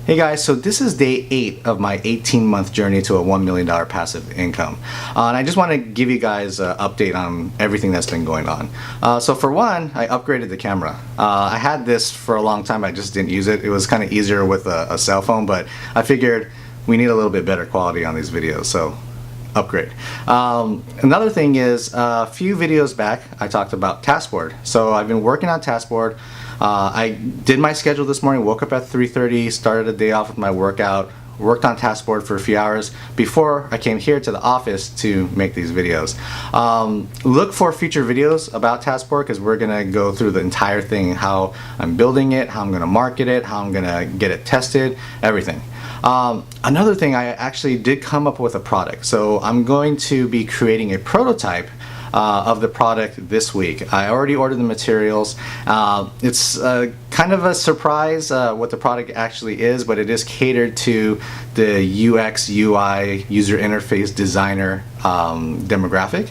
Hey guys, so this is day 8 of my 18-month journey to a $1 million passive income. And I just want to give you guys an update on everything that's been going on. So for one, I upgraded the camera. I had this for a long time, I just didn't use it. It was kind of easier with a cell phone, but I figured we need a little bit better quality on these videos, so upgrade. Another thing is, a few videos back, I talked about Taskboard. So I've been working on Taskboard. I did my schedule this morning, woke up at 3:30, started the day off with my workout, worked on Taskboard for a few hours before I came here to the office to make these videos. Look for future videos about Taskboard because we're going to go through the entire thing, how I'm building it, how I'm going to market it, how I'm going to get it tested, everything. Another thing, I actually did come up with a product. So I'm going to be creating a prototype of the product this week. I already ordered the materials. It's kind of a surprise what the product actually is, but it is catered to the UX, UI, user interface designer demographic,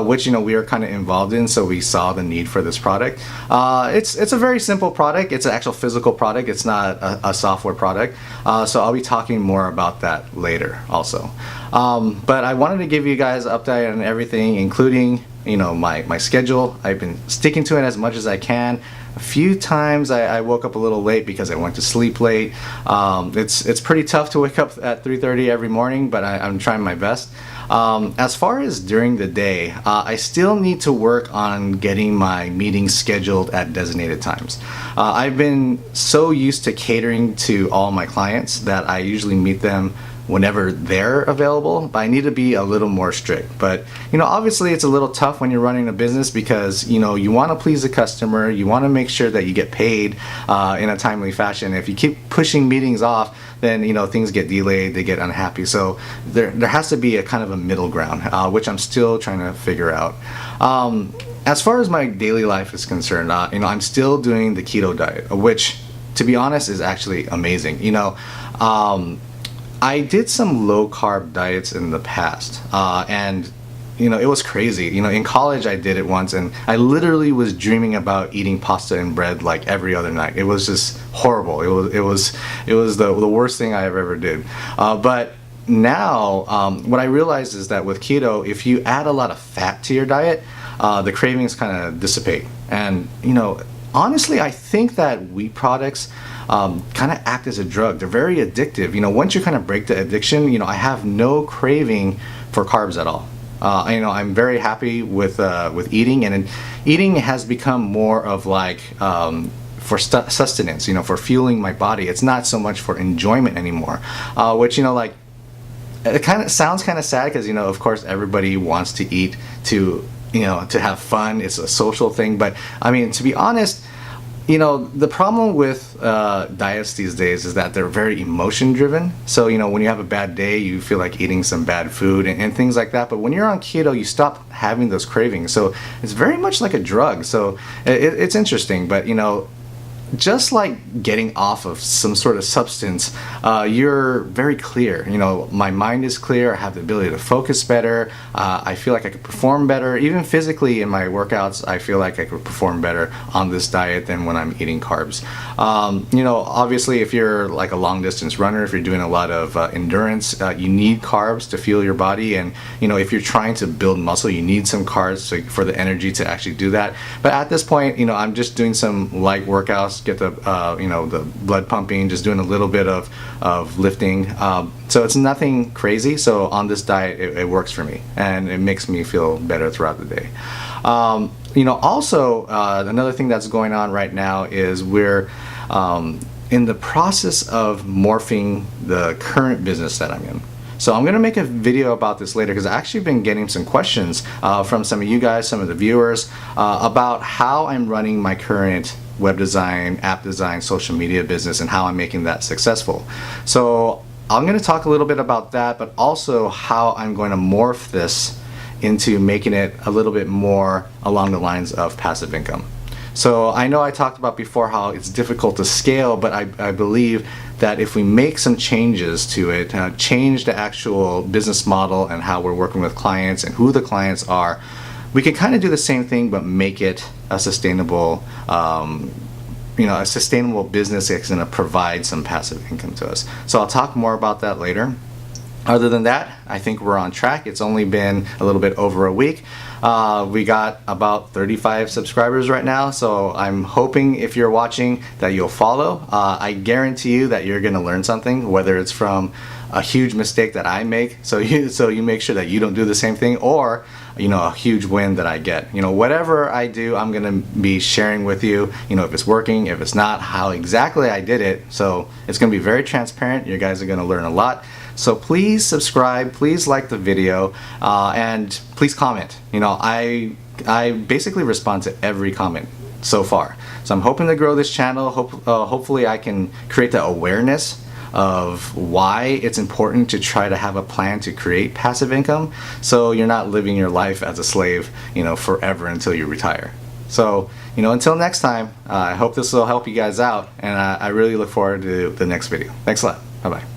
which we are kind of involved in, so we saw the need for this product. It's a very simple product. It's an actual physical product. It's not a software product. So I'll be talking more about that later also. But I wanted to give you guys an update on everything, including my schedule. I've been sticking to it as much as I can. A few times I woke up a little late because I went to sleep late. It's pretty tough to wake up at 3:30 every morning, but I'm trying my best. As far as during the day, I still need to work on getting my meetings scheduled at designated times. I've been so used to catering to all my clients that I usually meet them whenever they're available, but I need to be a little more strict. But obviously it's a little tough when you're running a business because you want to please the customer, you want to make sure that you get paid in a timely fashion. If you keep pushing meetings off, then things get delayed, they get unhappy. So there has to be a kind of a middle ground, which I'm still trying to figure out. As far as my daily life is concerned, I'm still doing the keto diet, which, to be honest, is actually amazing. I did some low-carb diets in the past, and it was crazy. In college I did it once, and I literally was dreaming about eating pasta and bread like every other night. It was just horrible. It was the worst thing I ever did. But now what I realized is that with keto, if you add a lot of fat to your diet, the cravings kind of dissipate. And honestly, I think that wheat products kind of act as a drug. They're very addictive. Once you kind of break the addiction, I have no craving for carbs at all. I'm very happy with eating, and eating has become more of like for sustenance, for fueling my body. It's not so much for enjoyment anymore, which like it kind of sounds kind of sad because of course everybody wants to eat to have fun. It's a social thing, but I mean, to be honest, the problem with diets these days is that they're very emotion driven. So when you have a bad day, you feel like eating some bad food and things like that. But when you're on keto, you stop having those cravings. So it's very much like a drug. So it's interesting, but just like getting off of some sort of substance, you're very clear. My mind is clear. I have the ability to focus better. I feel like I could perform better. Even physically in my workouts, I feel like I could perform better on this diet than when I'm eating carbs. Obviously, if you're like a long distance runner, if you're doing a lot of endurance, you need carbs to fuel your body. And if you're trying to build muscle, you need some carbs for the energy to actually do that. But at this point, I'm just doing some light workouts, get the the blood pumping, just doing a little bit of lifting. So it's nothing crazy. So on this diet, it works for me, and it makes me feel better throughout the day. Also another thing that's going on right now is we're in the process of morphing the current business that I'm in. So I'm going to make a video about this later because I've actually been getting some questions from some of you guys, some of the viewers, about how I'm running my current web design, app design, social media business, and how I'm making that successful. So I'm going to talk a little bit about that, but also how I'm going to morph this into making it a little bit more along the lines of passive income. So I know I talked about before how it's difficult to scale, but I believe that if we make some changes to it, change the actual business model and how we're working with clients and who the clients are, we can kind of do the same thing but make it a sustainable a sustainable business that's going to provide some passive income to us. So I'll talk more about that later. Other than that, I think we're on track. It's only been a little bit over a week. We got about 35 subscribers right now, so I'm hoping if you're watching that you'll follow. I guarantee you that you're going to learn something, whether it's from a huge mistake that I make, so you make sure that you don't do the same thing, or a huge win that I get. Whatever I do, I'm going to be sharing with you, if it's working, if it's not, how exactly I did it. So it's going to be very transparent. You guys are going to learn a lot. So please subscribe, please like the video, and please comment. I basically respond to every comment so far. So I'm hoping to grow this channel. Hopefully I can create the awareness of why it's important to try to have a plan to create passive income, so you're not living your life as a slave, forever until you retire. So, until next time, I hope this will help you guys out, and I really look forward to the next video. Thanks a lot. Bye-bye.